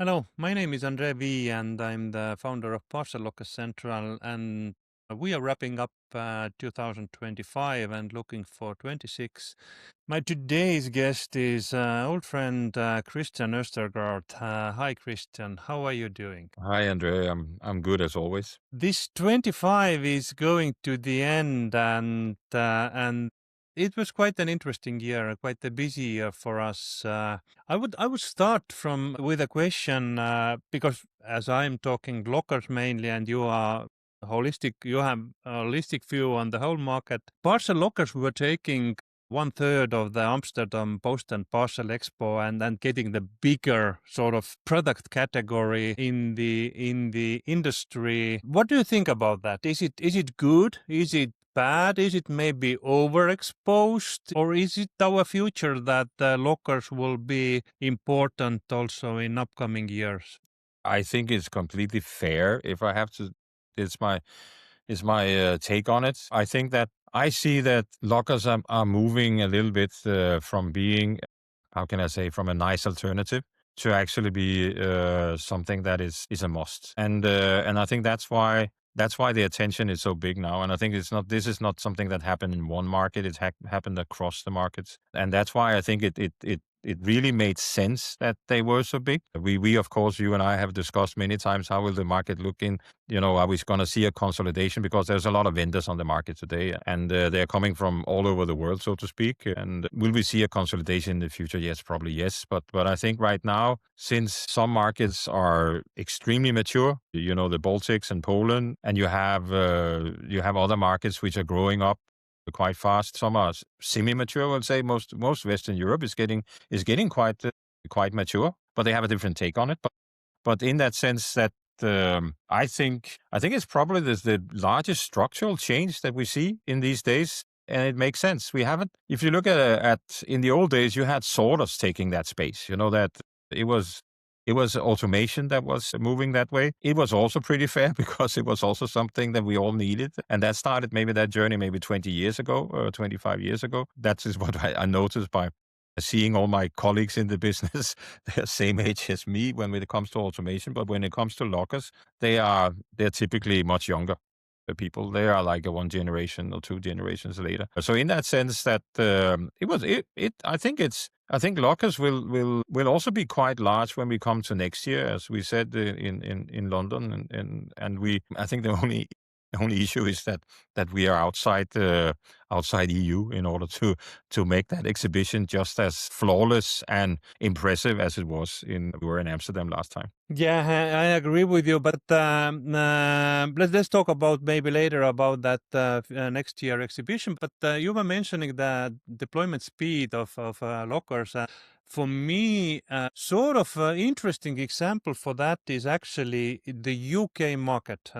Hello, my name is Andre V, and I'm the founder of Parcel Locker Central. And we are wrapping up 2025 and looking for 26. My today's guest is old friend Christian Oestergaard. Hi, Christian. How are you doing? Hi, Andre. I'm good as always. This 25 is going to the end, and it was quite an interesting year, quite a busy year for us. I would start from with a question because as I'm talking lockers mainly, and you are holistic, you have a holistic view on the whole market. Parcel lockers were taking one third of the Amsterdam Post and Parcel Expo, and then getting the bigger sort of product category in the industry. What do you think about that? Is it good? Is it bad? Is it maybe overexposed? Or is it our future that lockers will be important also in upcoming years? I think it's completely fair. If I have to, it's my take on it. I think that I see that lockers are moving a little bit from being, how can I say, from a nice alternative to actually be something that is a must. And I think that's why the attention is so big now. And I think this is not something that happened in one market. It's happened across the markets. And that's why I think it really made sense that they were so big. We of course, you and I have discussed many times, how will the market look in, are we going to see a consolidation? Because there's a lot of vendors on the market today, and they're coming from all over the world, so to speak. And will we see a consolidation in the future? Yes, probably yes. But I think right now, since some markets are extremely mature, the Baltics and Poland, and you have other markets which are growing up quite fast. Some are semi-mature. I would say most Western Europe is getting quite mature, but they have a different take on it. But in that sense, that I think it's probably the largest structural change that we see in these days, and it makes sense. We haven't. If you look at in the old days, you had sorters taking that space. That it was. It was automation that was moving that way. It was also pretty fair because it was also something that we all needed. And that started maybe that journey maybe 20 years ago or 25 years ago. That is what I noticed by seeing all my colleagues in the business. They're same age as me when it comes to automation, but when it comes to lockers, they're typically much younger. The people, they are like a one generation or two generations later. So in that sense, that it was it I think lockers will also be quite large when we come to next year, as we said in London, and we I think the only issue is that we are outside EU in order to make that exhibition just as flawless and impressive as it was we were in Amsterdam last time. Yeah, I agree with you, but let's talk about maybe later about that next year exhibition. But you were mentioning the deployment speed of lockers. For me, sort of interesting example for that is actually the UK market,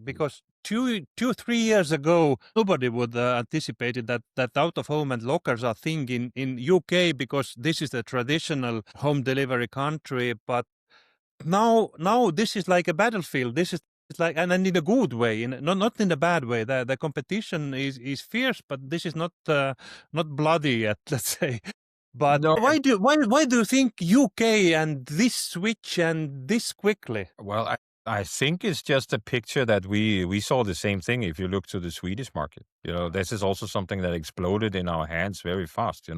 because 3 years ago, nobody would anticipated that out of home and lockers are thing in UK, because this is the traditional home delivery country. But now this is like a battlefield. This is like, and in a good way, not in a bad way. The competition is fierce, but this is not bloody yet, let's say. But No, why do you think UK and this switch and this quickly? well, I think it's just a picture that we saw the same thing. If you look to the Swedish market, this is also something that exploded in our hands very fast.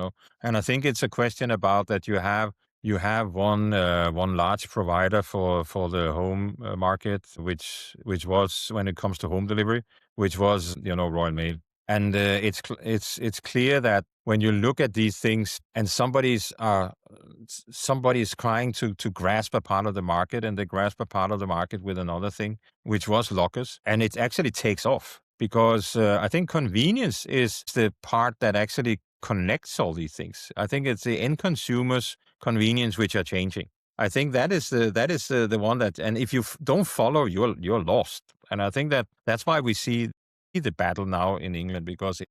And I think it's a question about that you have one large provider for the home market, which was, when it comes to home delivery, which was Royal Mail. And it's clear that when you look at these things and somebody's trying to grasp a part of the market, and they grasp a part of the market with another thing, which was lockers, and it actually takes off because I think convenience is the part that actually connects all these things. I think it's the end consumers' convenience which are changing. I think that is the one that, and if you don't follow, you're lost. And I think that's why we see the battle now in England, because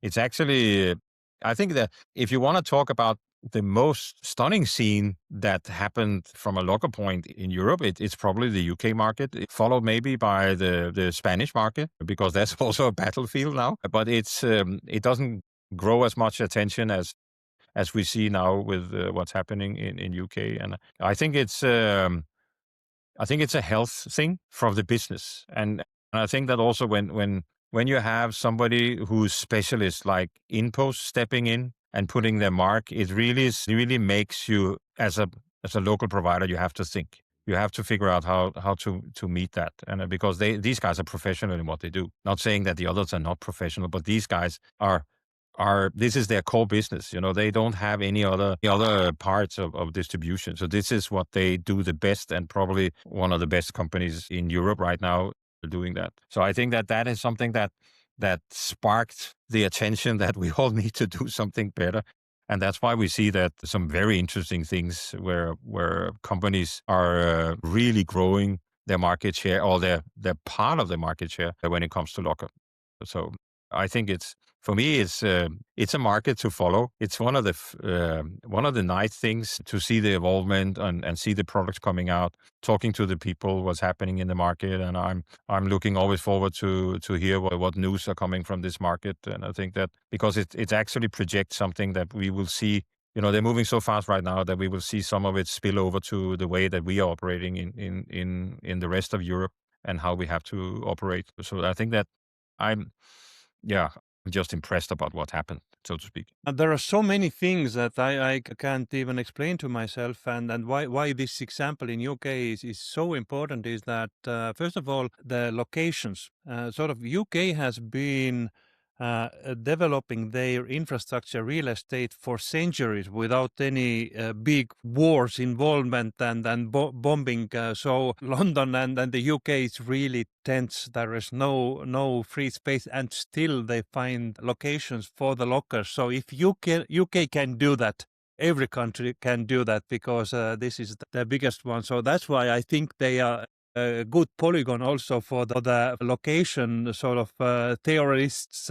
it's actually, I think that if you want to talk about the most stunning scene that happened from a locker point in Europe, it's probably the UK market, followed maybe by the Spanish market, because that's also a battlefield now. But it doesn't grow as much attention as we see now with what's happening in UK. And I think I think it's a health thing for the business. And I think that also when you have somebody who's specialist like InPost stepping in and putting their mark, it really makes you as a local provider, you have to think. You have to figure out how to meet that. And because these guys are professional in what they do. Not saying that the others are not professional, but these guys are this is their core business. They don't have any other parts of distribution. So this is what they do the best, and probably one of the best companies in Europe right now are doing that. So I think that is something that sparked the attention that we all need to do something better. And that's why we see that some very interesting things where companies are really growing their market share, or their part of the market share when it comes to locker. So I think for me, it's a market to follow. It's one of the nice things to see the involvement and see the products coming out, talking to the people, what's happening in the market, and I'm looking always forward to hear what news are coming from this market. And I think that because it actually projects something that we will see. They're moving so fast right now that we will see some of it spill over to the way that we are operating in the rest of Europe, and how we have to operate. So I think that I'm, yeah, I'm just impressed about what happened, so to speak. And there are so many things that I can't even explain to myself, and why this example in UK is so important is that first of all, the locations. Sort of UK has been developing their infrastructure, real estate for centuries without any big wars involvement and bombing. So London and the UK is really tense. There is no free space, and still they find locations for the lockers. So if UK can do that, every country can do that, because this is the biggest one. So that's why I think they are a good polygon also for the location sort of theorists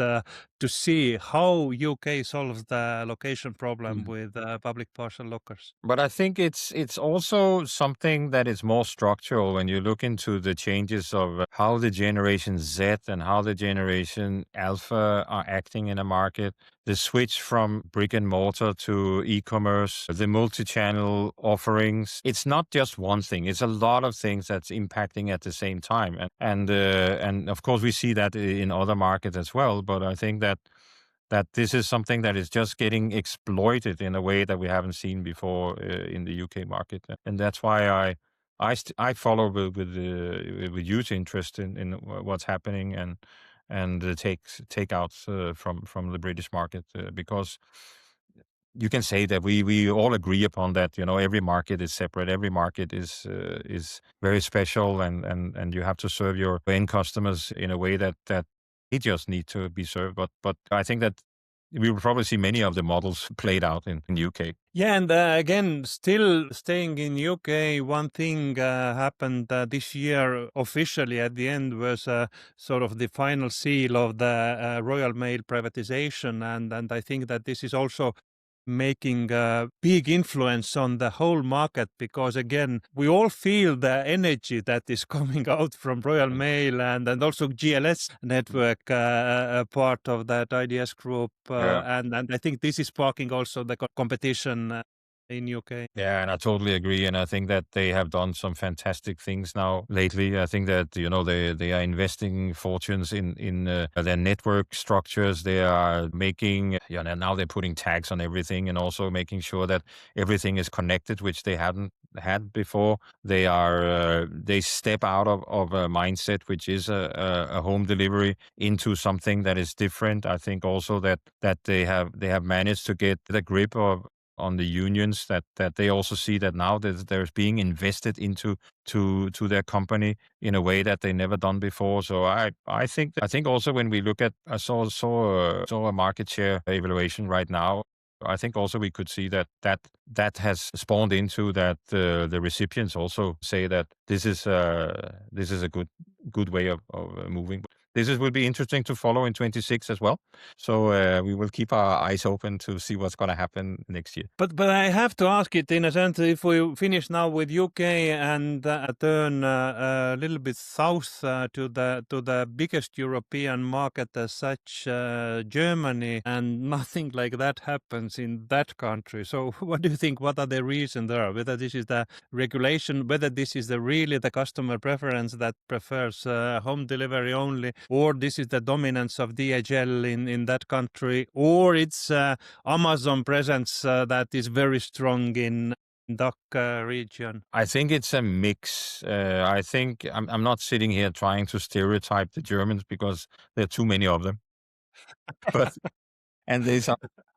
to see how UK solves the location problem with public parcel lockers. But I think it's also something that is more structural when you look into the changes of how the Generation Z and how the Generation Alpha are acting in a market. The switch from brick and mortar to e-commerce, the multi-channel offerings. It's not just one thing. It's a lot of things that's impacting at the same time. And of course we see that in other markets as well. But I think that this is something that is just getting exploited in a way that we haven't seen before in the UK market. And that's why I follow with huge interest in what's happening, and the takeouts from the British market, because you can say that we all agree upon that. Every market is separate. Every market is very special, and you have to serve your end customers in a way that they just need to be served. But I think that we will probably see many of the models played out in UK. Yeah, and again, still staying in UK, one thing happened this year officially at the end was sort of the final seal of the Royal Mail privatization, and I think that this is also making a big influence on the whole market, because again, we all feel the energy that is coming out from Royal Mail and also GLS network, part of that IDS group, Yeah. and I think this is sparking also the competition in UK. Yeah, and I totally agree. And I think that they have done some fantastic things now lately. I think that, they are investing fortunes in their network structures. They are making, now they're putting tags on everything, and also making sure that everything is connected, which they hadn't had before. They step out of a mindset, which is a home delivery, into something that is different. I think also that they have managed to get the grip on the unions, that they also see that now that there's being invested into to their company in a way that they never done before. So I think also when we look at, I saw a market share evaluation right now. I think also we could see that has spawned into that the recipients also say that this is a good way of moving. will be interesting to follow in 26 as well. So we will keep our eyes open to see what's going to happen next year. But I have to ask it in a sense, if we finish now with UK and turn a little bit south to the biggest European market as such, Germany, and nothing like that happens in that country. So what do you think? What are the reasons there? Whether this is the regulation, whether this is really the customer preference that prefers home delivery only, or this is the dominance of DHL in that country, or it's Amazon presence that is very strong in DACH region. I think it's a mix. I think I'm not sitting here trying to stereotype the Germans because there are too many of them. But and this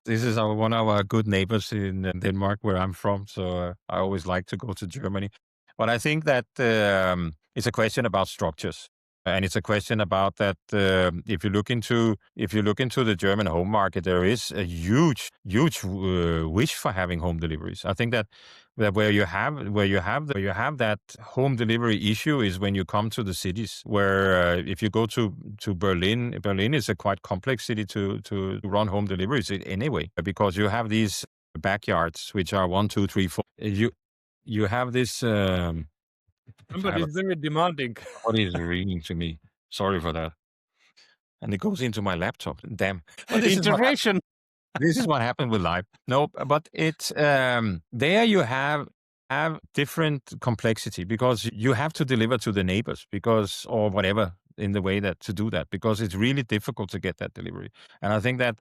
is one of our good neighbors in Denmark, where I'm from. So I always like to go to Germany. But I think that it's a question about structures, and it's a question about that. If you look into the German home market, there is a huge wish for having home deliveries. I think that where you have that home delivery issue is when you come to the cities, where if you go to Berlin is a quite complex city to run home deliveries anyway, because you have these backyards which are 1, 2, 3, 4. You have this. I have Somebody is very demanding. Somebody is ringing to me. Sorry for that. And it goes into my laptop. Damn. But this is what Intervention. this is what happened with live. No, but it's there you have different complexity, because you have to deliver to the neighbors, because or whatever, in the way that to do that, because it's really difficult to get that delivery. And I think that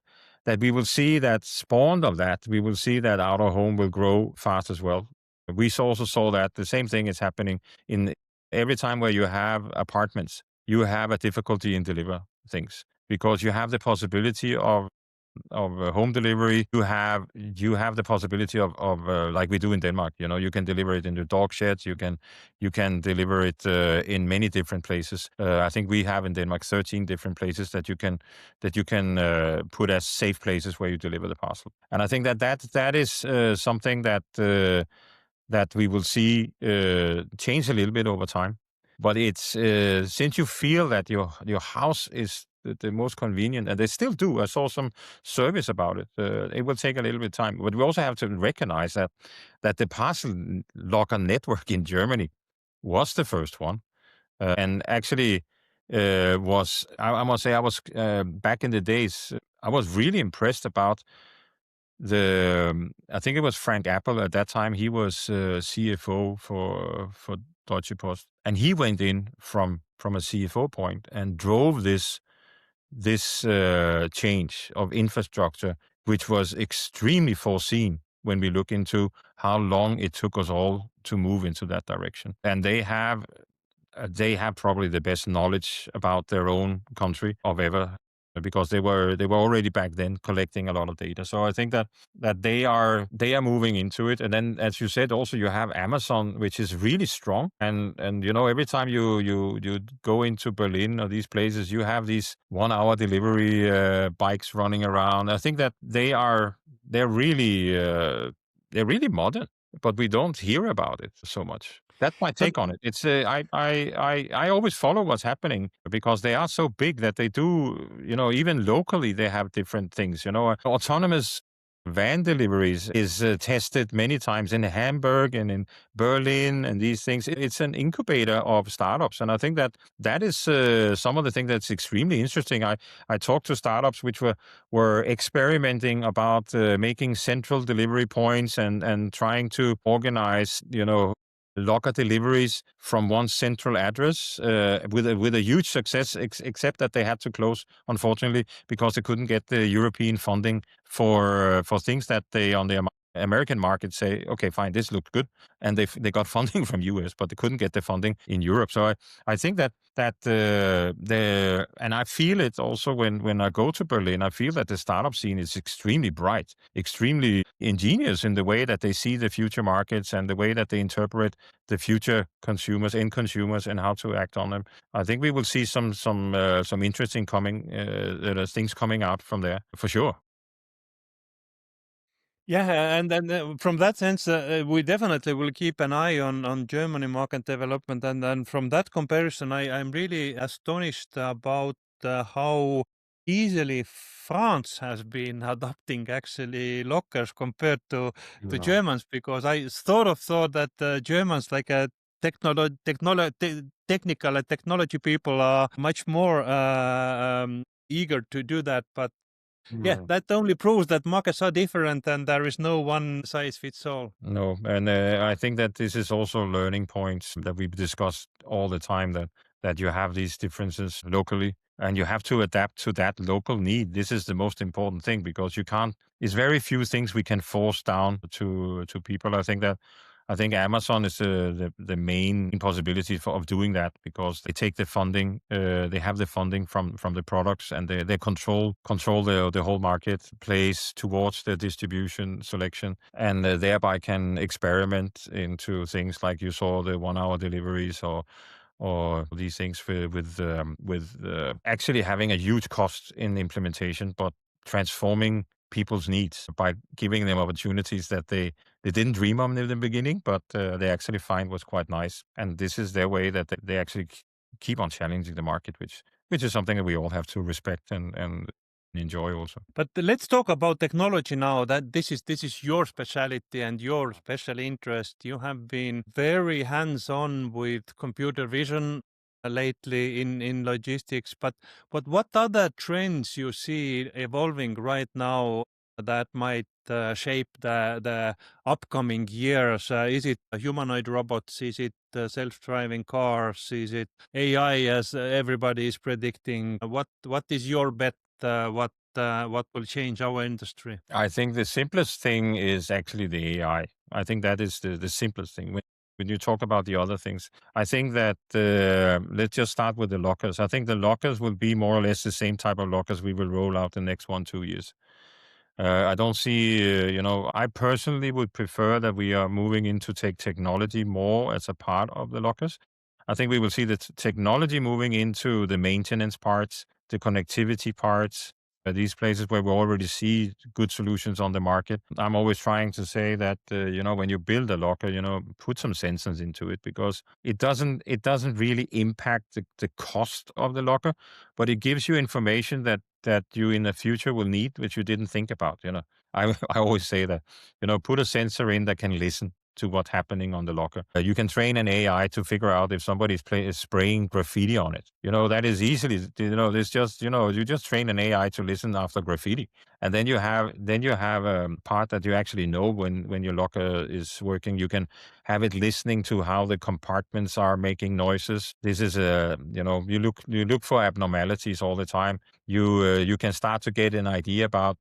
we will see that spawned of that. We will see that out of home will grow fast as well. We also saw that the same thing is happening in every time where you have apartments. You have a difficulty in deliver things, because you have the possibility of home delivery. You have the possibility of like we do in Denmark. You can deliver it in the dog sheds. You can deliver it in many different places. I think we have in Denmark 13 different places that you can put as safe places where you deliver the parcel. And I think that is something that we will see change a little bit over time. But it's since you feel that your house is the most convenient, and they still do. I saw some service about it. It will take a little bit of time, but we also have to recognize that the parcel locker network in Germany was the first one, and actually I must say I was back in the days. I was really impressed about I think it was Frank Appel at that time. He was CFO for Deutsche Post, and he went in from a CFO point and drove this change of infrastructure, which was extremely foreseen when we look into how long it took us all to move into that direction. And they have probably the best knowledge about their own country of ever, because they were already back then collecting a lot of data. So I think that they are moving into it. And then, as you said, also you have Amazon, which is really strong. And every time you go into Berlin or these places, you have these 1-hour delivery bikes running around. I think that they're really modern, but we don't hear about it so much. That's my But take on it. It's I always follow what's happening, because they are so big that they do, even locally they have different things. Autonomous van deliveries is tested many times in Hamburg and in Berlin and these things. It's an incubator of startups, and I think that is some of the things that's extremely interesting. I talked to startups which were experimenting about making central delivery points and trying to organize, locker deliveries from one central address with a huge success, except that they had to close, unfortunately, because they couldn't get the European funding for things that they on the American market say, okay, fine, this looked good, and they got funding from US, but they couldn't get the funding in Europe. So I think that and I feel it also when I go to Berlin. I feel that the startup scene is extremely bright, extremely ingenious in the way that they see the future markets and the way that they interpret the future consumers, end consumers, and how to act on them. I think we will see some interesting things coming out from there for sure. yeah, and then from that sense, we definitely will keep an eye on Germany market development. And then from that comparison, I'm really astonished about how easily France has been adopting actually lockers compared to Yeah. Germans, because I sort of thought that Germans, like a technical and technology people, are much more eager to do that. But yeah, No. that only proves that markets are different and there is no one size fits all. No, and I think that this is also learning points that we discuss all the time, that you have these differences locally and you have to adapt to that local need. This is the most important thing because you can't. It's very few things we can force down to people. I think Amazon is the main possibility of doing that because they take the funding, they have the funding from the products, and they control the whole marketplace towards the distribution selection, and thereby can experiment into things like you saw the 1 hour deliveries or these things with actually having a huge cost in implementation, but transforming people's needs by giving them opportunities that they didn't dream of in the beginning, but they actually find was quite nice. And this is their way that they actually keep on challenging the market, which is something that we all have to respect and enjoy also. But let's talk about technology now. That this is your specialty and your special interest. You have been very hands-on with computer vision lately in logistics. But what other trends you see evolving right now that might shape the upcoming years? Is it humanoid robots? Is it self-driving cars? Is it AI, as everybody is predicting? What is your bet? What will change our industry? I think the simplest thing is actually the AI. I think that is the simplest thing. When you talk about the other things, I think that let's just start with the lockers. I think the lockers will be more or less the same type of lockers we will roll out the next 1, 2 years. I don't see, I personally would prefer that we are moving into technology more as a part of the lockers. I think we will see the technology moving into the maintenance parts, the connectivity parts, these places where we already see good solutions on the market. I'm always trying to say that, when you build a locker, put some sensors into it because it doesn't really impact the cost of the locker, but it gives you information that you in the future will need, which you didn't think about. I always say that, put a sensor in that can listen to what's happening on the locker. You can train an AI to figure out if somebody's is spraying graffiti on it. That is easily, there's just, you just train an AI to listen after graffiti. And then you have a part that you actually know when your locker is working. You can have it listening to how the compartments are making noises. This is you look for abnormalities all the time. You can start to get an idea about,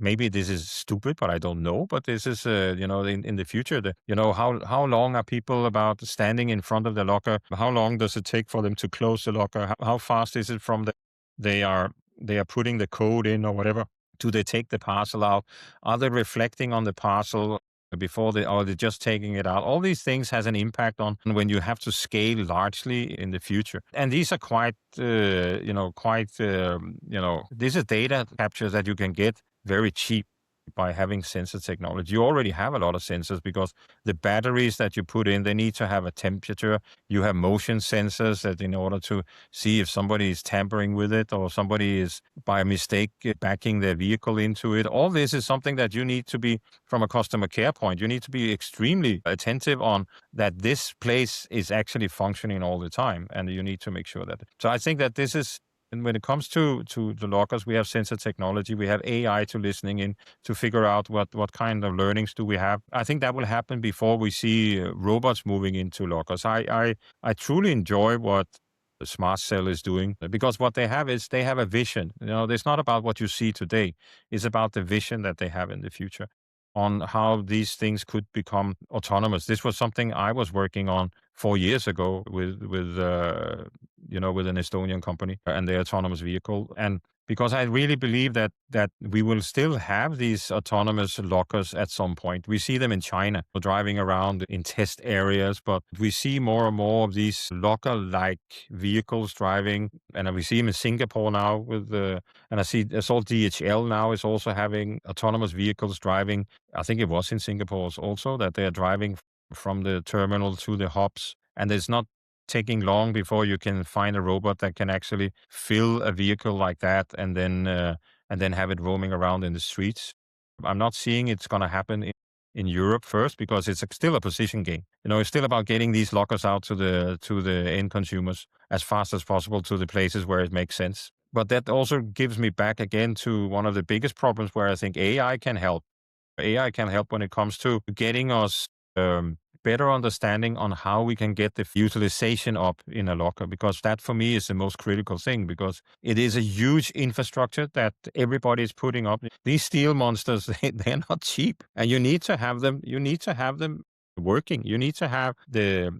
maybe this is stupid, but I don't know. But this is, in the future, how long are people about standing in front of the locker? How long does it take for them to close the locker? How fast is it from they are they are putting the code in or whatever? Do they take the parcel out? Are they reflecting on the parcel before or they're just taking it out? All these things has an impact on when you have to scale largely in the future. And these are this is data capture that you can get very cheap by having sensor technology. You already have a lot of sensors because the batteries that you put in, they need to have a temperature. You have motion sensors that in order to see if somebody is tampering with it or somebody is by mistake backing their vehicle into it. All this is something that you need to be, from a customer care point, you need to be extremely attentive on that this place is actually functioning all the time. And you need to make sure that. So I think that this is, and when it comes to the lockers, we have sensor technology, we have AI to listening in to figure out what kind of learnings do we have. I think that will happen before we see robots moving into lockers. I truly enjoy what Smart Cell is doing because what they have is they have a vision. It's not about what you see today. It's about the vision that they have in the future on how these things could become autonomous. This was something I was working on 4 years ago with an Estonian company and their autonomous vehicle. And because I really believe that we will still have these autonomous lockers at some point. We see them in China driving around in test areas, but we see more and more of these locker-like vehicles driving, and we see them in Singapore now and I saw DHL now is also having autonomous vehicles driving. I think it was in Singapore also that they are driving from the terminal to the hubs, and it's not taking long before you can find a robot that can actually fill a vehicle like that and then have it roaming around in the streets. I'm not seeing it's going to happen in Europe first because it's still a position game. It's still about getting these lockers out to the end consumers as fast as possible to the places where it makes sense. But that also gives me back again to one of the biggest problems where I think AI can help. AI can help when it comes to getting us better understanding on how we can get the utilization up in a locker, because that for me is the most critical thing, because it is a huge infrastructure that everybody is putting up. These steel monsters, they're not cheap, and you need to have them. You need to have them working. You need to have the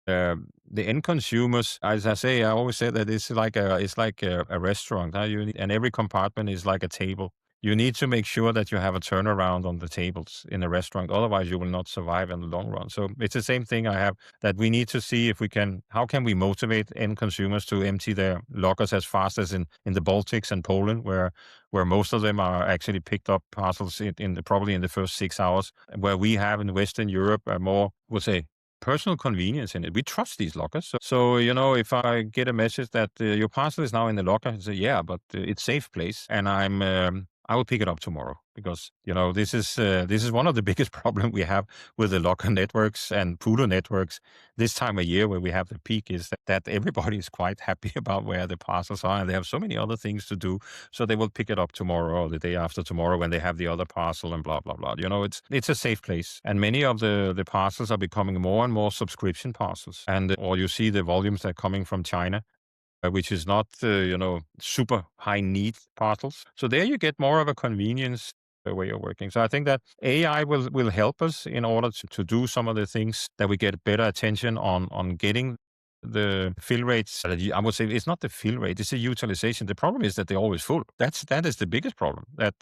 end consumers. As I say, I always say that it's like a restaurant. Huh? And every compartment is like a table. You need to make sure that you have a turnaround on the tables in a restaurant. Otherwise, you will not survive in the long run. So it's the same thing I have, that we need to see if we can, how can we motivate end consumers to empty their lockers as fast as in the Baltics and Poland, where most of them are actually picked up parcels probably in the first 6 hours, where we have in Western Europe a more, would say, personal convenience in it. We trust these lockers. So if I get a message that your parcel is now in the locker, I say, yeah, but it's safe place, and I will pick it up tomorrow, because this is one of the biggest problem we have with the locker networks and pooler networks this time of year, where we have the peak, is that everybody is quite happy about where the parcels are, and they have so many other things to do, so they will pick it up tomorrow or the day after tomorrow when they have the other parcel and blah blah blah. It's a safe place, and many of the parcels are becoming more and more subscription parcels, and or you see the volumes that are coming from China, which is not, super high need parcels. So there you get more of a convenience way of working. So I think that AI will help us in order to do some of the things, that we get better attention on getting the fill rates. I would say it's not the fill rate, it's the utilization. The problem is that they're always full. That is the biggest problem, that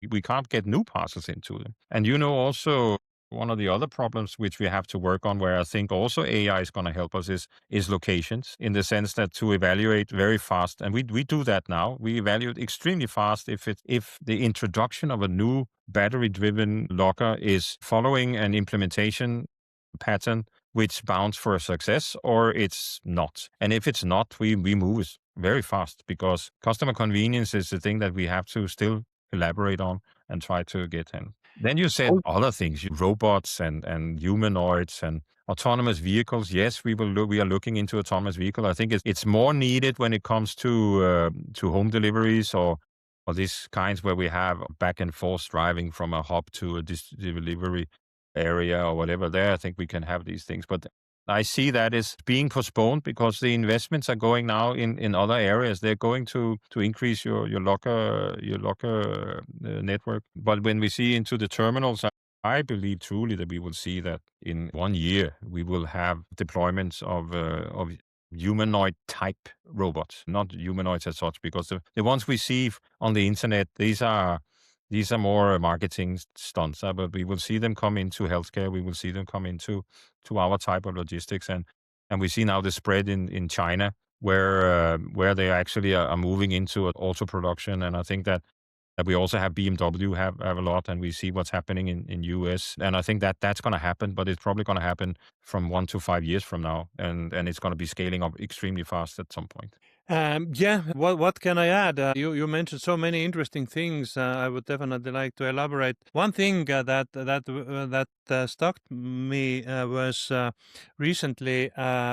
we can't get new parcels into them. And also, one of the other problems which we have to work on, where I think also AI is going to help us, is locations, in the sense that to evaluate very fast, and we do that now. We evaluate extremely fast if the introduction of a new battery-driven locker is following an implementation pattern which bounds for a success, or it's not. And if it's not, we move it very fast, because customer convenience is the thing that we have to still elaborate on and try to get in. Then you said other things, robots and humanoids and autonomous vehicles. Yes, we are looking into autonomous vehicle. I think it's more needed when it comes to home deliveries, or these kinds where we have back and forth driving from a hub to a delivery area or whatever. There, I think we can have these things. But I see that is being postponed, because the investments are going now in other areas. They're going to increase your locker network. But when we see into the terminals, I believe truly that we will see that in 1 year we will have deployments of humanoid type robots, not humanoids as such, because the ones we see on the internet, these are more marketing stunts, but we will see them come into healthcare. We will see them come into our type of logistics, and we see now the spread in China, where they actually are moving into auto production. And I think that we also have BMW have a lot, and we see what's happening in US. And I think that that's going to happen, but it's probably going to happen from 1 to 5 years from now, and it's going to be scaling up extremely fast at some point. Yeah. What can I add? You mentioned so many interesting things. I would definitely like to elaborate. One thing that stuck me was recently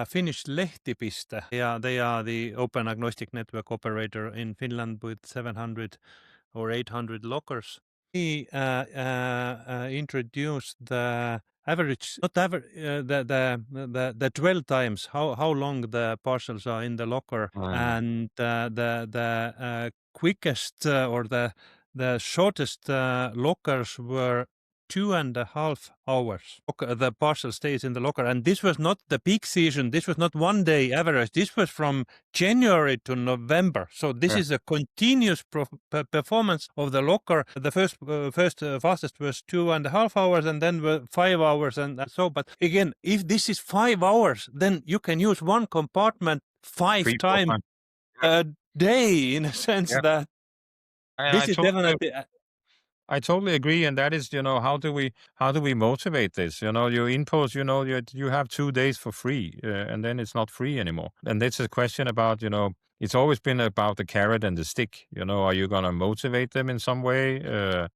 Finnish Lehtipiste. Yeah, they are the open agnostic network operator in Finland with 700 or 800 lockers. He introduced the average, not average, the dwell times, how long the parcels are in the locker, and the quickest or the shortest lockers were 2.5 hours. The parcel stays in the locker, and this was not the peak season. This was not 1 day average. This was from January to November. So this is a continuous performance of the locker. The first fastest was 2.5 hours, and then 5 hours, and so. But again, if this is 5 hours, then you can use one compartment five 4 times times. a day, in a sense Yeah. that And I this is told definitely. I totally agree, and that is, how do we motivate this? You impose, you have 2 days for free, and then it's not free anymore. And that's a question about, it's always been about the carrot and the stick. Are you going to motivate them in some way, or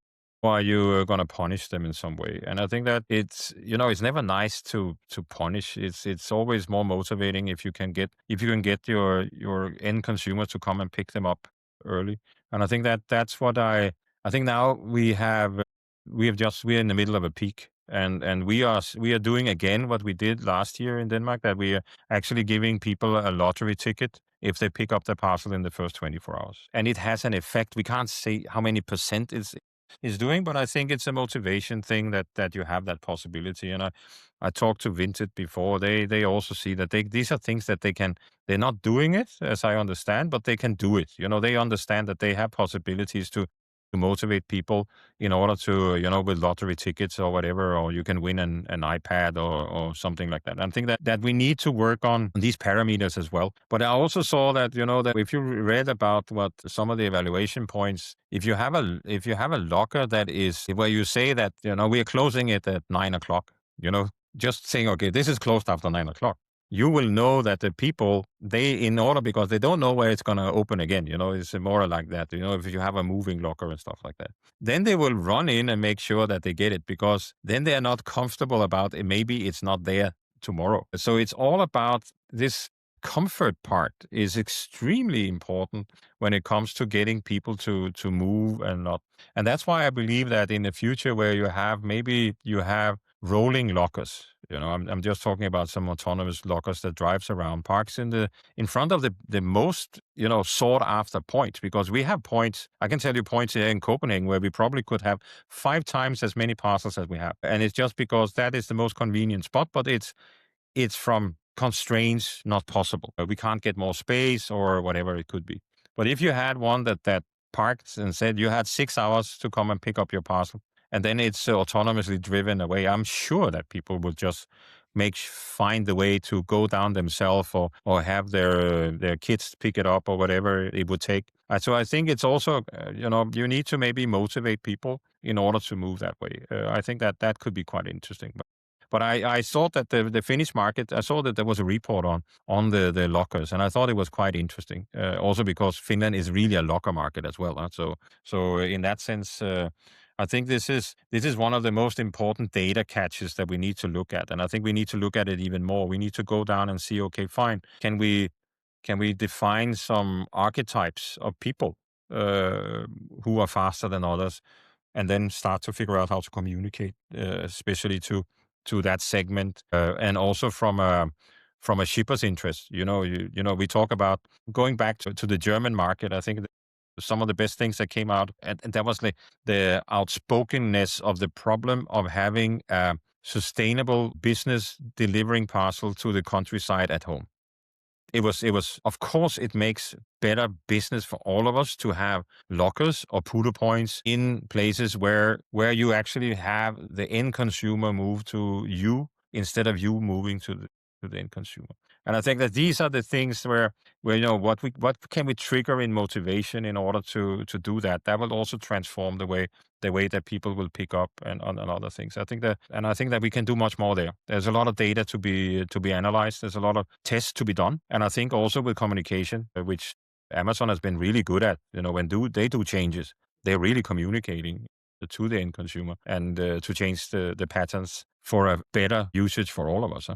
are you going to punish them in some way? And I think that it's never nice to punish. It's always more motivating if you can get your end consumer to come and pick them up early. And I think that's what I think now we're in the middle of a peak, and we are doing again what we did last year in Denmark, that we are actually giving people a lottery ticket if they pick up their parcel in the first 24 hours. And it has an effect. We can't say how many percent is doing, but I think it's a motivation thing that you have that possibility. And I talked to Vinted before. They also see that these are things that they're not doing it, as I understand, but they can do it. They understand that they have possibilities to motivate people in order to, with lottery tickets or whatever, or you can win an iPad or something like that. I think that we need to work on these parameters as well. But I also saw that, that if you read about what some of the evaluation points, if you have a locker that is where you say that, we are closing it at 9 o'clock, just saying, okay, this is closed after 9 o'clock, you will know that the people, in order, because they don't know where it's going to open again, it's more like that, if you have a moving locker and stuff like that, then they will run in and make sure that they get it, because then they are not comfortable about it. Maybe it's not there tomorrow. So it's all about this comfort part is extremely important when it comes to getting people to move and not. And that's why I believe that in the future, where maybe you have rolling lockers. I'm just talking about some autonomous lockers that drives around, parks in front of the most sought after points, because we have points. I can tell you points here in Copenhagen where we probably could have 5 times as many parcels as we have, and it's just because that is the most convenient spot. But it's from constraints not possible. We can't get more space or whatever it could be. But if you had one that parked and said you had 6 hours to come and pick up your parcel, and then it's autonomously driven away, I'm sure that people will just find the way to go down themselves, or have their kids pick it up, or whatever it would take. So I think it's also, you need to maybe motivate people in order to move that way. I think that could be quite interesting. But I thought that the Finnish market, I saw that there was a report on the lockers, and I thought it was quite interesting. Also because Finland is really a locker market as well. So in that sense, I think this is one of the most important data catches that we need to look at, and I think we need to look at it even more. We need to go down and see, okay, fine, can we define some archetypes of people who are faster than others, and then start to figure out how to communicate, especially to that segment, and also from a shipper's interest. We talk about going back to the German market. I think that some of the best things that came out, and that was the outspokenness of the problem of having a sustainable business delivering parcel to the countryside at home. It was, of course, it makes better business for all of us to have lockers or puto points in places where you actually have the end consumer move to you instead of you moving to the end consumer. And I think that these are the things where what can we trigger in motivation in order to do that. That will also transform the way that people will pick up and other things. I think that we can do much more there. There's a lot of data to be analyzed. There's a lot of tests to be done, and I think also with communication, which Amazon has been really good at. When they do changes, they're really communicating to the end consumer, and to change the patterns for a better usage for all of us. Huh?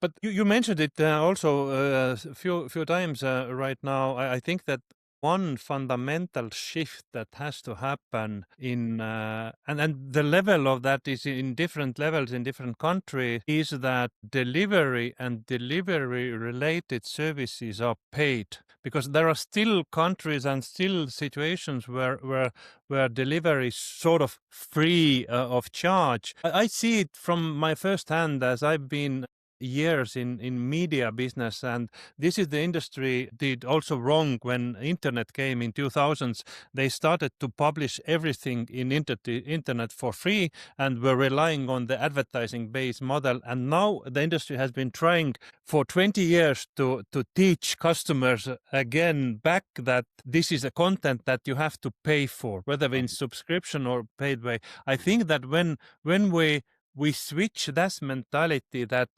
But you mentioned it also a few times right now. I think that one fundamental shift that has to happen and the level of that is in different levels in different countries, is that delivery and delivery related services are paid, because there are still countries and still situations where delivery is sort of free of charge. I see it from my first hand, as I've been years in media business, and this is the industry did also wrong when internet came in 2000s. They started to publish everything in internet for free and were relying on the advertising based model, and now the industry has been trying for 20 years to teach customers again back that this is a content that you have to pay for, whether in subscription or paid way. I think that when we switch that mentality that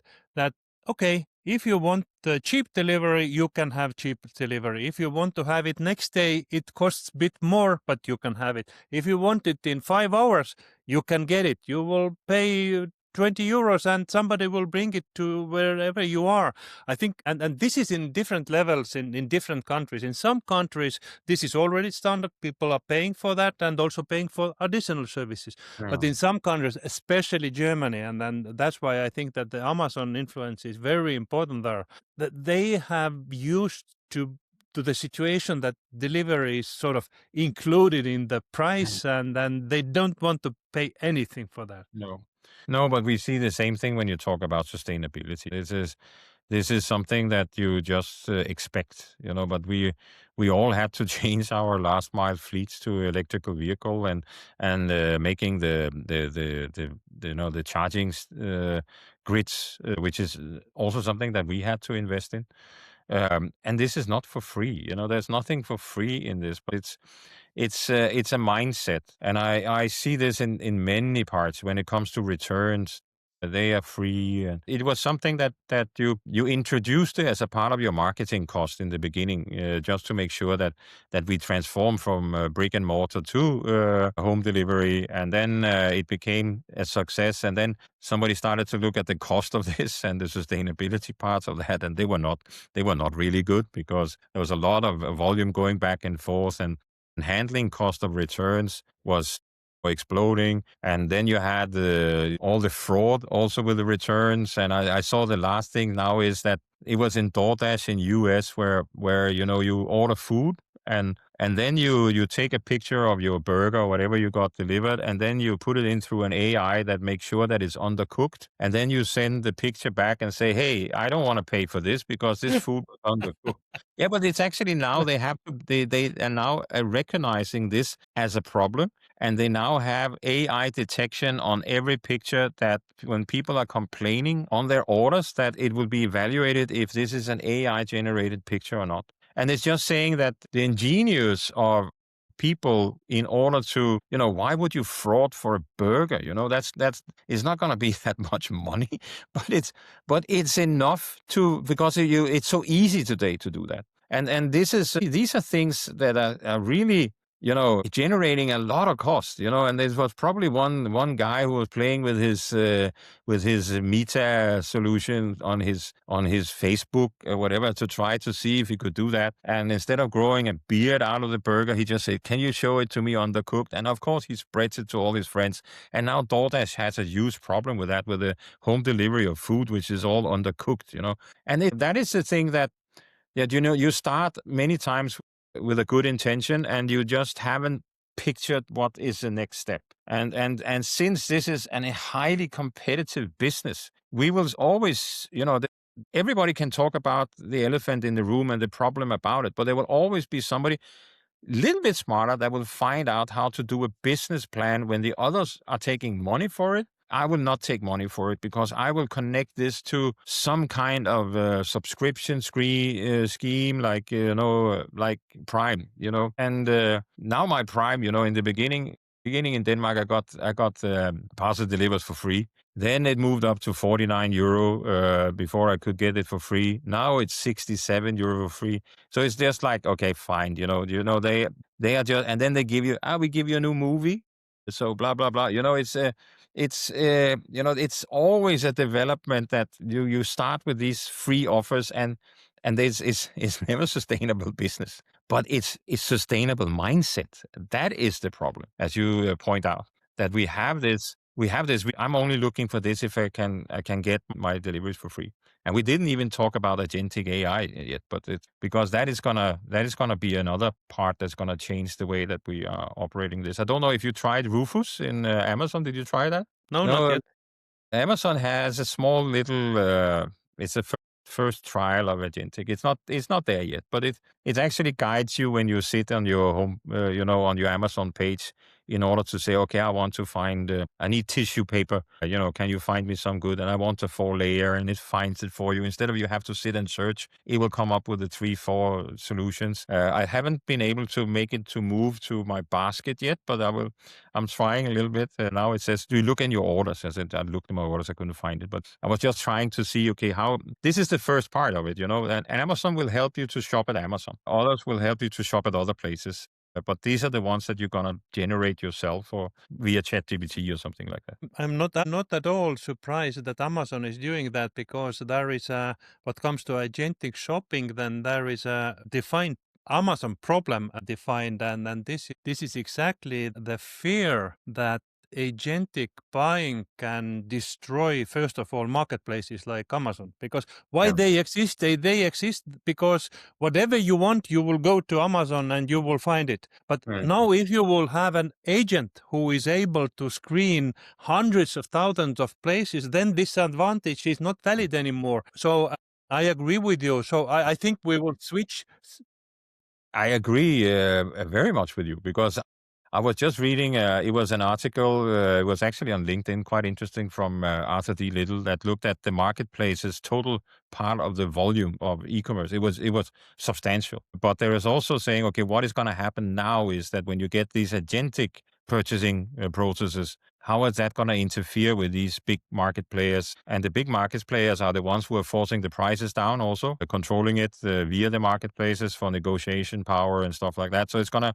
okay, if you want cheap delivery, you can have cheap delivery. If you want to have it next day, it costs a bit more, but you can have it. If you want it in 5 hours, you can get it. You will pay 20 euros and somebody will bring it to wherever you are. I think, and this is in different levels in different countries. In some countries, this is already standard. People are paying for that and also paying for additional services. But Yeah. in some countries, especially Germany, and that's why I think that the Amazon influence is very important there, that they have used to the situation that delivery is sort of included in the price, and then they don't want to pay anything for that. No. No, but we see the same thing when you talk about sustainability. This is something that you just expect, but we all had to change our last mile fleets to electrical vehicle, and making the charging grids, which is also something that we had to invest in. And this is not for free. There's nothing for free in this, but it's a mindset, and I see this in many parts when it comes to returns. They are free. And it was something that you introduced it as a part of your marketing cost in the beginning, just to make sure that we transform from brick and mortar to home delivery, and then it became a success. And then somebody started to look at the cost of this and the sustainability parts of that, and they were not really good, because there was a lot of volume going back and forth, and handling cost of returns was exploding. And then you had all the fraud also with the returns. And I saw the last thing now is that it was in DoorDash in US, where you order food, and then you take a picture of your burger or whatever you got delivered, and then you put it in through an AI that makes sure that it's undercooked, and then you send the picture back and say, hey, I don't want to pay for this because this food was undercooked. Yeah, but it's actually now they are now recognizing this as a problem, and they now have AI detection on every picture, that when people are complaining on their orders, that it will be evaluated if this is an AI generated picture or not. And it's just saying that the ingenious of people, in order to, why would you fraud for a burger? That's it's not going to be that much money, but it's enough because it's so easy today to do that. And these are things that are really, generating a lot of cost, and there was probably one guy who was playing with his Meta solution on his Facebook or whatever, to try to see if he could do that. And instead of growing a beard out of the burger, he just said, can you show it to me undercooked? And of course he spreads it to all his friends. And now DoorDash has a huge problem with that, with the home delivery of food, which is all undercooked, And that is the thing that, yeah, you start many times with a good intention, and you just haven't pictured what is the next step. And since this is a highly competitive business, we will always, everybody can talk about the elephant in the room and the problem about it, but there will always be somebody a little bit smarter that will find out how to do a business plan when the others are taking money for it. I will not take money for it, because I will connect this to some kind of subscription scheme, like Prime, And now my Prime, in the beginning in Denmark, I got parcel delivered for free. Then it moved up to 49 euro before I could get it for free. Now it's 67 euro for free. So it's just like, okay, fine, they are just, and then they give you, we give you a new movie. So blah blah blah. It's always a development that you start with these free offers, and this is never sustainable business, but it's sustainable mindset. That is the problem, as you point out, that we have this. I'm only looking for this if I can get my deliveries for free. And we didn't even talk about agentic AI yet, but because that is gonna be another part that's gonna change the way that we are operating this. I don't know if you tried Rufus in Amazon. Did you try that? No, not No, yet. Amazon has a small little, it's a first trial of agentic. It's not there yet, but it actually guides you when you sit on your home, on your Amazon page in order to say, okay, I want to find, I need tissue paper. Can you find me some good? And I want a 4-layer, and it finds it for you. Instead of you have to sit and search, it will come up with the 3, 4 solutions. I haven't been able to make it to move to my basket yet, but I'm trying a little bit. Now it says, do you look in your orders? I said, I looked in my orders, I couldn't find it. But I was just trying to see, okay, how this is the first part of it, and Amazon will help you to shop at Amazon. Others will help you to shop at other places. But these are the ones that you're going to generate yourself or via ChatGPT or something like that. I'm not at all surprised that Amazon is doing that, because there is a, what comes to agentic shopping, then there is a defined Amazon problem defined, and this is exactly the fear that agentic buying can destroy, first of all, marketplaces like Amazon. Because why Yeah. they exist? They exist because whatever you want, you will go to Amazon and you will find it. But Mm. now, if you will have an agent who is able to screen hundreds of thousands of places, then this advantage is not valid anymore. So I agree with you. So I think we will switch. I agree very much with you because I was just reading, it was an article, it was actually on LinkedIn, quite interesting, from Arthur D. Little, that looked at the marketplace's total part of the volume of e-commerce. It was substantial. But there is also saying, okay, what is going to happen now is that when you get these agentic purchasing processes, how is that going to interfere with these big market players? And the big market players are the ones who are forcing the prices down, also controlling it via the marketplaces for negotiation power and stuff like that. So it's gonna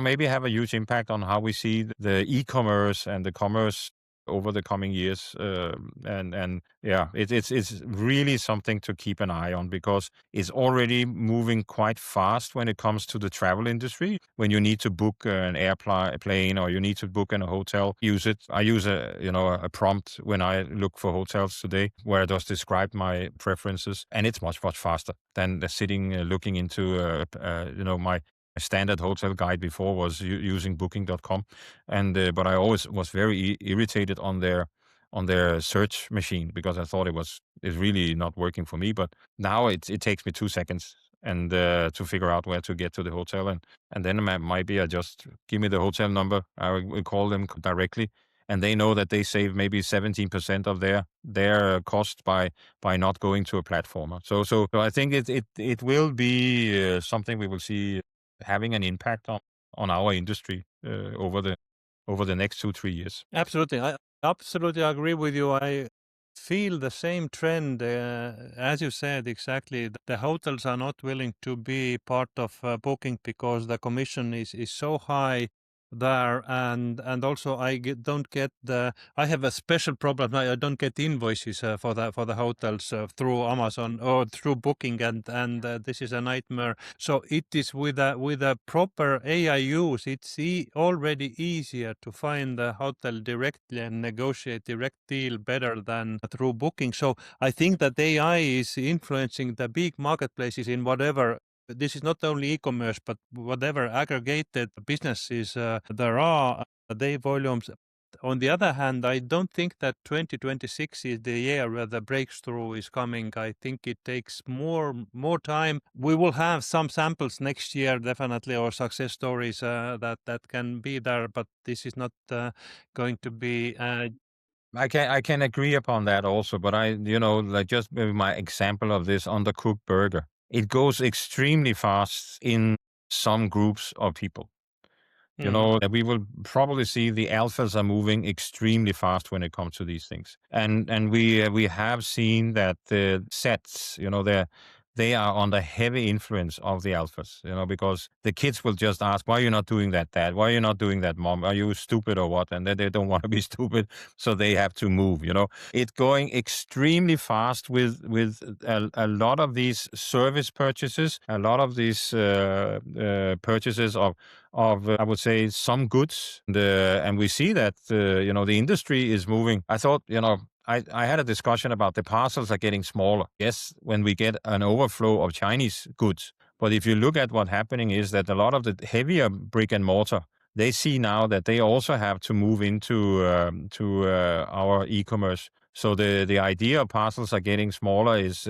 maybe have a huge impact on how we see the e-commerce and the commerce over the coming years. And yeah, it's really something to keep an eye on because it's already moving quite fast when it comes to the travel industry. When you need to book an airplane or you need to book in a hotel, use it. I use a prompt when I look for hotels today, where it does describe my preferences, and it's much faster than the sitting looking into my standard hotel guide before was using booking.com. And but I always was very irritated on their search machine because I thought it's really not working for me. But now it takes me 2 seconds and to figure out where to get to the hotel. And then maybe I just give me the hotel number. I will call them directly, and they know that they save maybe 17% of their cost by not going to a platformer. So I think it will be something we will see having an impact on our industry over the next 2-3 years. Absolutely. I absolutely agree with you. I feel the same trend. As you said, exactly. The hotels are not willing to be part of booking because the commission is so high there, and also don't get the. I have a special problem. I don't get invoices for the hotels through Amazon or through Booking, and this is a nightmare. So it is with a proper AI use, it's already easier to find a hotel directly and negotiate direct deal better than through Booking. So I think that AI is influencing the big marketplaces in whatever. This is not only e-commerce, but whatever aggregated businesses there are, they volumes. On the other hand, I don't think that 2026 is the year where the breakthrough is coming. I think it takes more time. We will have some samples next year, definitely, or success stories that can be there, but this is not going to be. I can agree upon that also, but like just maybe my example of this undercooked burger, it goes extremely fast in some groups of people. That we will probably see the alphas are moving extremely fast when it comes to these things. And we have seen that the sets, they are under heavy influence of the alphas, because the kids will just ask, why are you not doing that, dad? Why are you not doing that, mom? Are you stupid or what? And then they don't want to be stupid, so they have to move. It's going extremely fast with a lot of these service purchases, a lot of these purchases of I would say some goods, and we see that the industry is moving. I thought I had a discussion about the parcels are getting smaller. Yes, when we get an overflow of Chinese goods, but if you look at what's happening is that a lot of the heavier brick and mortar, they see now that they also have to move into to our e-commerce So the idea of parcels are getting smaller is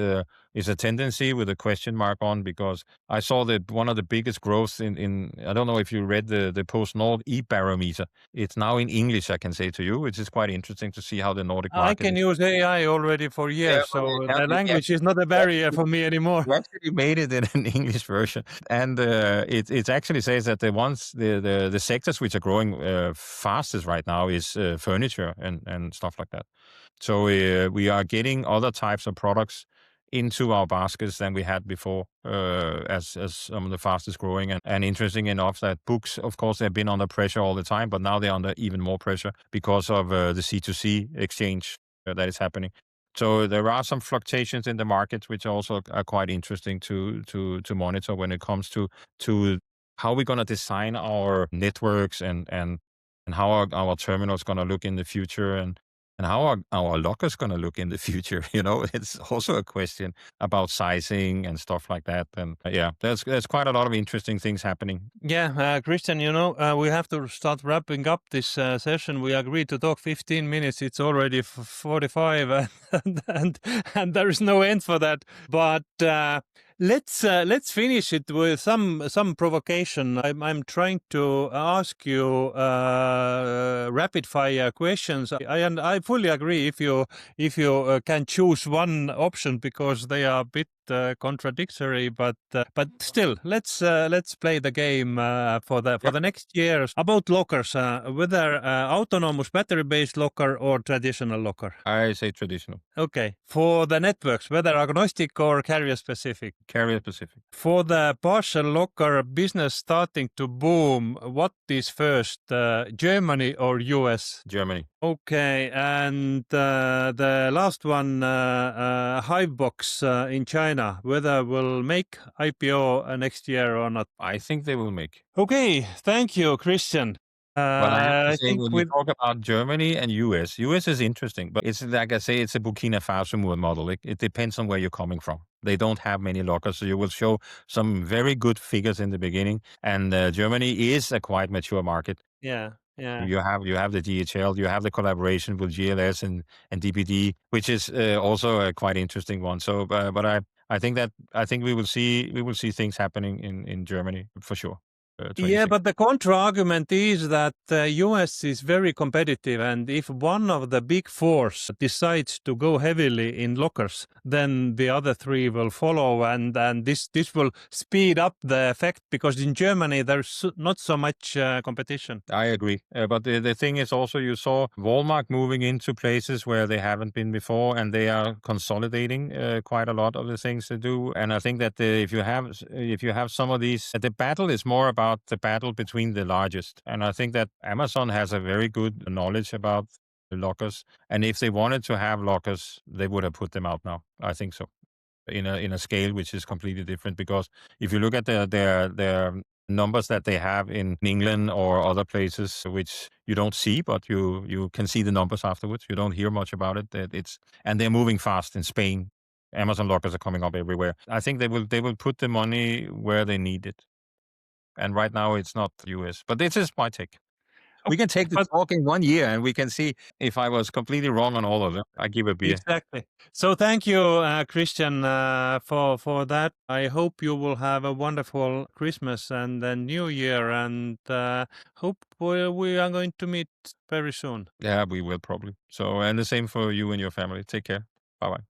a tendency with a question mark on, because I saw that one of the biggest growths in I don't know if you read the PostNord e-barometer. It's now in English, I can say to you, which is quite interesting to see how the Nordic I market can is. use AI already for Yeah, years, but so the language is not a barrier for me anymore. we actually made it in an English version, and it actually says that the sectors which are growing fastest right now is furniture and stuff like that. So we are getting other types of products into our baskets than we had before, as some of the fastest growing. And interesting enough that books, of course, they've been under pressure all the time, but now they're under even more pressure because of the C2C exchange that is happening. So there are some fluctuations in the market, which also are quite interesting to monitor when it comes to how we're going to design our networks and how our terminals going to look in the future, and how are our lockers going to look in the future. It's also a question about sizing and stuff like that. And yeah, there's quite a lot of interesting things happening. Yeah, Christian, we have to start wrapping up this session. We agreed to talk 15 minutes. It's already 45, and there is no end for that. But let's finish it with some provocation. I'm trying to ask you rapid fire questions. I fully agree if you can choose one option, because they are a bit contradictory, but still, let's play the game for Yep. the next years about lockers, whether autonomous battery-based locker or traditional locker. I say traditional, Okay, for the networks, whether agnostic or carrier specific. carrier specific, For the partial locker business starting to boom, what is first, Germany or US? Germany. Okay, and the last one, Hivebox in China, whether will make IPO next year or not. I think they will make. Okay, thank you, Christian. But I have to I say, think when you with talk about Germany and US is interesting, but it's like I say, it's a Burkina Faso model. It depends on where you're coming from. They don't have many lockers, so you will show some very good figures in the beginning. And Germany is a quite mature market. yeah, yeah. You have the DHL, you have the collaboration with GLS and DPD, which is also a quite interesting one. So, but I think we will see things happening in Germany for sure. Yeah, 26. but the contra argument is that US is very competitive, and if one of the big fours decides to go heavily in lockers, then the other three will follow, and this will speed up the effect, because in Germany there's not so much competition. I agree. But the thing is also, you saw Walmart moving into places where they haven't been before, and they are consolidating quite a lot of the things they do. And I think that if you have some of these, the battle is more about the battle between the largest. And I think that Amazon has a very good knowledge about the lockers. And if they wanted to have lockers, they would have put them out now. I think so, in a scale which is completely different. Because if you look at their numbers that they have in England or other places, which you don't see, but you can see the numbers afterwards. You don't hear much about it. And they're moving fast in Spain. Amazon lockers are coming up everywhere. I think they will put the money where they need it. And right now it's not US. But this is my take. We can take the But talk in 1 year and we can see if I was completely wrong on all of them. I give a beer. exactly. So thank you, Christian, for that. I hope you will have a wonderful Christmas and then New Year, and hope we are going to meet very soon. Yeah, we will probably. So, and the same for you and your family. Take care. Bye bye.